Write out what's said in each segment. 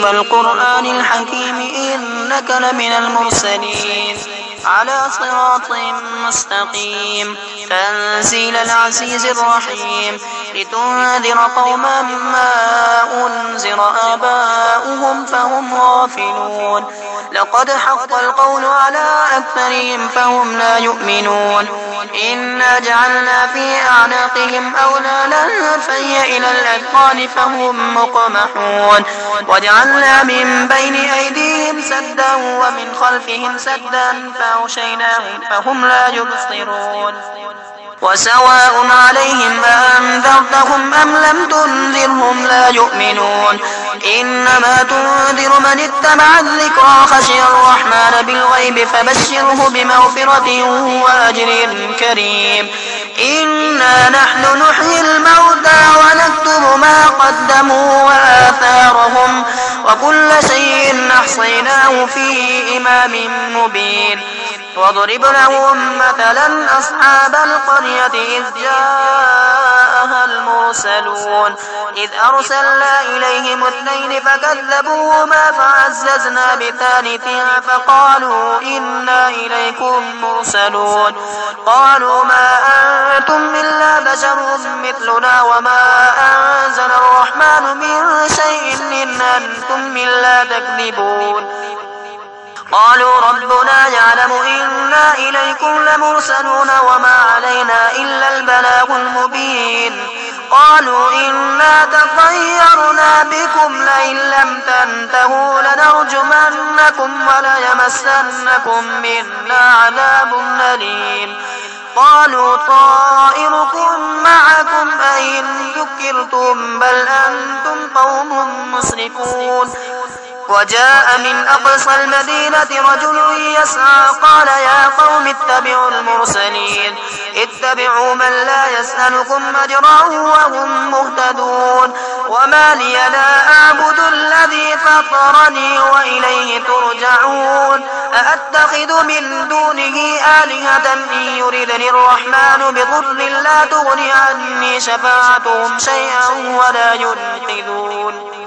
والقرآن الحكيم إنك لمن المرسلين على صراط مستقيم تنزيل العزيز الرحيم لتنذر قوما ما أنذر آباؤهم فهم غافلون لقد حق القول على أكثرهم فهم لا يؤمنون إنا جعلنا في أعناقهم أغلالا فهي إلى الأذقان فهم مقمحون وجعلنا من بين أيديهم سدا ومن خلفهم سدا فأغشيناهم فهم لا يبصرون وسواء عليهم أأنذرتهم أم لم تنذرهم لا يؤمنون إنما تنذر من اتبع الذكر خشي الرحمن بالغيب فبشره بمغفرة وأجر كريم إنا نحن نحيي الموتى ونكتب ما قدموا وآثارهم وكل شيء أحصيناه في إمام مبين واضرب لهم مثلا أصحاب القرية إذ جاءها المرسلون إذ أرسلنا إليهم اثنين فكذبوهما فعززنا بثالث فقالوا إنا إليكم مرسلون قالوا ما أنتم إلا بشر مثلنا وما أنزل الرحمن من شيء إن أنتم إلا تكذبون قالوا ربنا يعلم إنا إليكم لمرسلون وما علينا إلا البلاغ المبين قالوا إنا تطيرنا بكم لئن لم تنتهوا لنرجمنكم وليمسنكم منا عذاب أليم قالوا طائركم معكم أئن ذكرتم بل أنتم قوم مسرفون وجاء من أقصى المدينة رجل يسعى قال يا قوم اتبعوا المرسلين اتبعوا من لا يسألكم أجرا وهم مهتدون وما لي لا أعبد الذي فطرني وإليه ترجعون أأتخذ من دونه آلهة إن يردني الرحمن بضر لا تغني عني شفاعتهم شيئا ولا ينقذون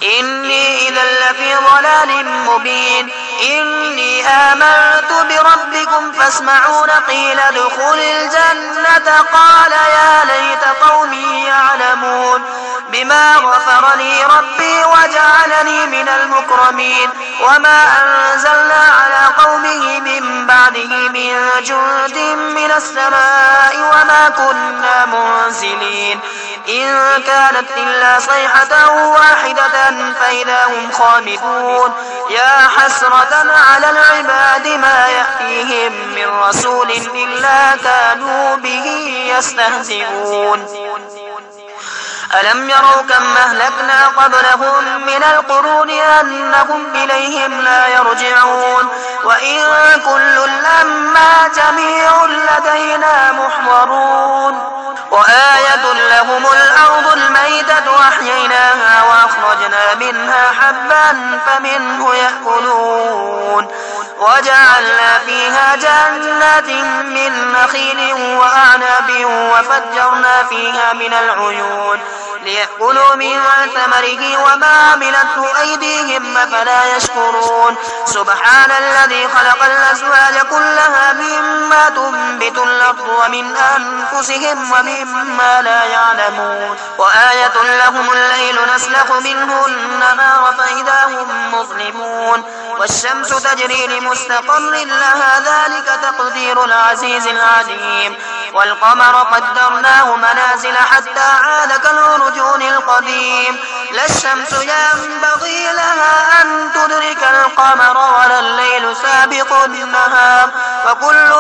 إني إذا لفي ضلال مبين إني آمنت بربكم فاسمعون قيل ادخل الجنة قال يا ليت قومي يعلمون بما غفر لي ربي وجعلني من المكرمين وما أنزلنا على قومه من بعده من جند من السماء وما كنا منزلين إن كانت إلا صيحة واحدة فإذا هم خامدون يا حسرة على العباد ما يأتيهم من رسول إلا كانوا به يستهزئون ألم يروا كم أهلكنا قبلهم من القرون أنهم إليهم لا يرجعون وإن كل لما جميع لدينا محضرون وآية لهم الأرض الميتة أحييناها وأخرجنا منها حبا فمنه يأكلون وجعلنا فيها جنات من نخيل وأعناب وفجرنا فيها من العيون ليأكلوا من ثمره وما عملته أيديهم فلا يشكرون سبحان الذي خلق الأزواج كلها مما تنبت الأرض ومن أنفسهم ومما لا يعلمون وآية لهم الليل نسلخ منه النهار فإذا هم مظلمون والشمس تجري لمستقر لها ذلك تقدير العزيز العليم والقمر قدرناه منازل حتى عاد كالعرجون القديم لا الشمس ينبغي لها أن تدرك القمر ولا الليل سابق النهار وكل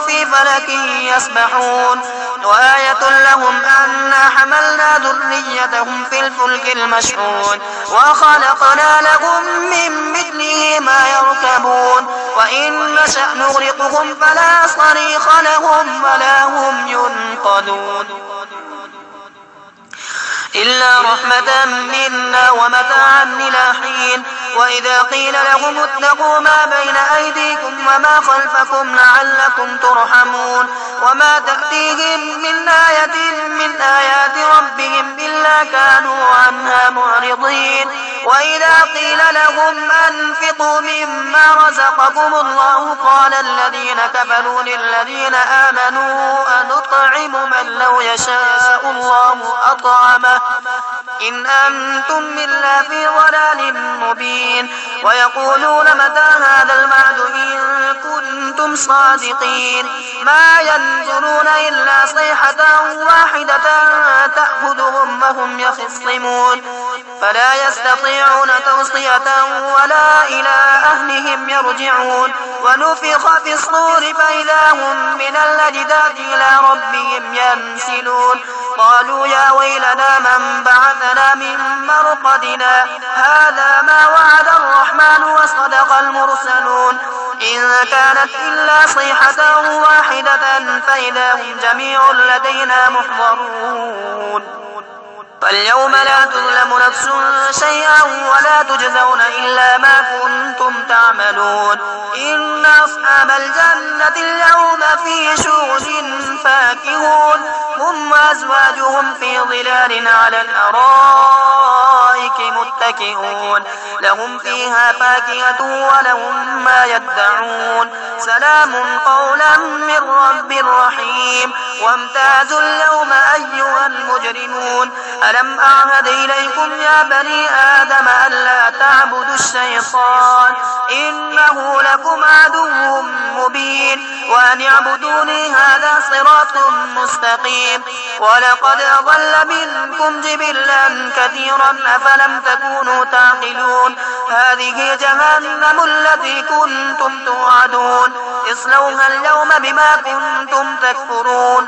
في فلك يسبحون وآية لهم أنا حملنا ذريتهم في الفلك المشحون وخلقنا لهم من مثله ما يركبون وإن نشأ نغرقهم فلا صريخ لهم ولا هم ينقذون إلا رحمة منا ومتاعا إلى حين وإذا قيل لهم اتقوا ما بين أيديكم وما خلفكم لعلكم ترحمون وما تأتيهم من آية من آيات ربهم إلا كانوا عنها وإذا قيل لهم أنفقوا مما رزقكم الله قال الذين كفروا للذين آمنوا أنطعم من لو يشاء الله أطعمه إن أنتم إلا في ضلال مبين ويقولون متى هذا الوعد إن كنتم صادقين ما ينظرون إلا صيحة واحدة تأخذهم وهم يخصمون فلا يستطيعون توصية ولا إلى أهلهم يرجعون ونفخ في الصور فإذا هم من الأجداث إلى ربهم ينسلون قالوا يا ويلنا من بعثنا من مرقدنا هذا ما وعد الرحمن وصدق المرسلون إن كانت إلا صيحة واحدة فإذا هم جميع لدينا محضرون فاليوم لا تظلم نفس شيئا ولا تجزون إلا ما كنتم تعملون إن أصحاب الجنة اليوم في شغل فاكهون هم وأزواجهم في ظلال على الأرائك متكئون لهم فيها فاكهة ولهم ما يدعون سلام قولا من رب رحيم وامتازوا اليوم أيها المجرمون ألم أعهد إليكم يا بني آدم ألا تعبدوا الشيطان إنه لكم عدو مبين وأن اعبدوني هذا صراط مستقيم ولقد أضل منكم جبلا كثيرا أفلم تكونوا تعقلون هذه جهنم التي كنتم توعدون اصلوها اليوم بما كنتم تكفرون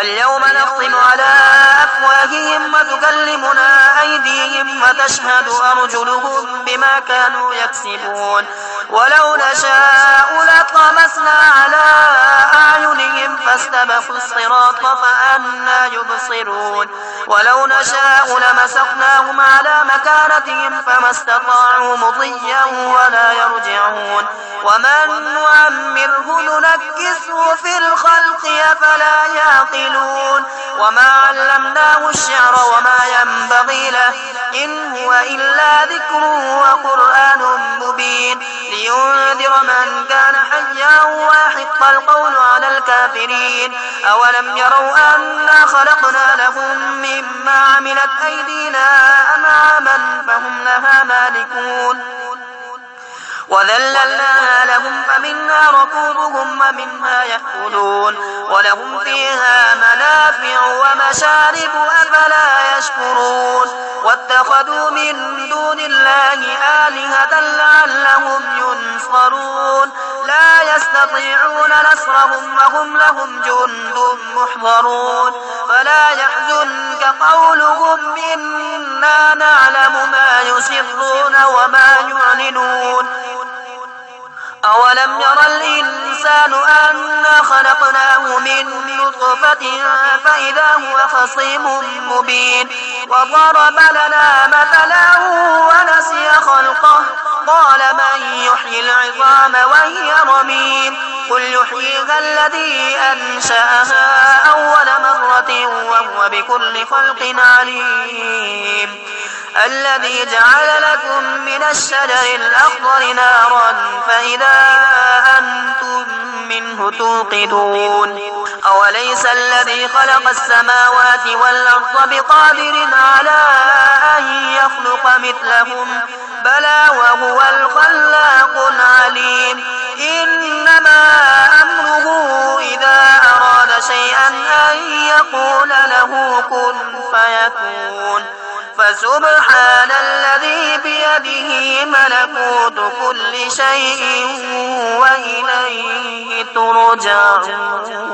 اليوم نختم على أفواههم وتكلمنا أيديهم وتشهد أرجلهم بما كانوا يكسبون ولو نشاء لطمسنا على أعينهم فاستبقوا الصراط فأنى يبصرون ولو نشاء لمسخناهم على مكانتهم فما استطاعوا مضيا ولا يرجعون ومن نعمره ننكسه في الخلق أفلا يعقلون وما علمناه الشعر وما ينبغي له إن هو إلا ذكر وقرآن مبين لينذر من كان حيا ويحق القول على الكافرين أولم يروا أنا خلقنا لهم مما عملت أيدينا أنعاما فهم لها مالكون وذللناها لهم فمنها ركوبهم ومنها يأكلون ولهم فيها منافع ومشارب أفلا يشكرون واتخذوا من دون الله آلهة لعلهم ينصرون لا يستطيعون نصرهم وهم لهم جند محضرون فلا يحزنك قولهم إنا نعلم ما يسرون وما يعلنون أولم ير الإنسان أنا خلقناه من نطفة فإذا هو خصيم مبين وضرب لنا مثلا ونسي خلقه قال من يحيي العظام وهي رميم قل يحييها الذي أنشأها أول مرة وهو بكل خلق عليم الذي جعل لكم من الشجر الأخضر نارا فإذا أنتم منه توقدون أوليس الذي خلق السماوات والأرض بقادر على أن يخلق مثلهم بلى وهو الخلاق العليم إنما أمره إذا أراد شيئا أن يقول له كن فيكون فسبحان الذي بيده ملكوت كل شيء وإليه ترجعون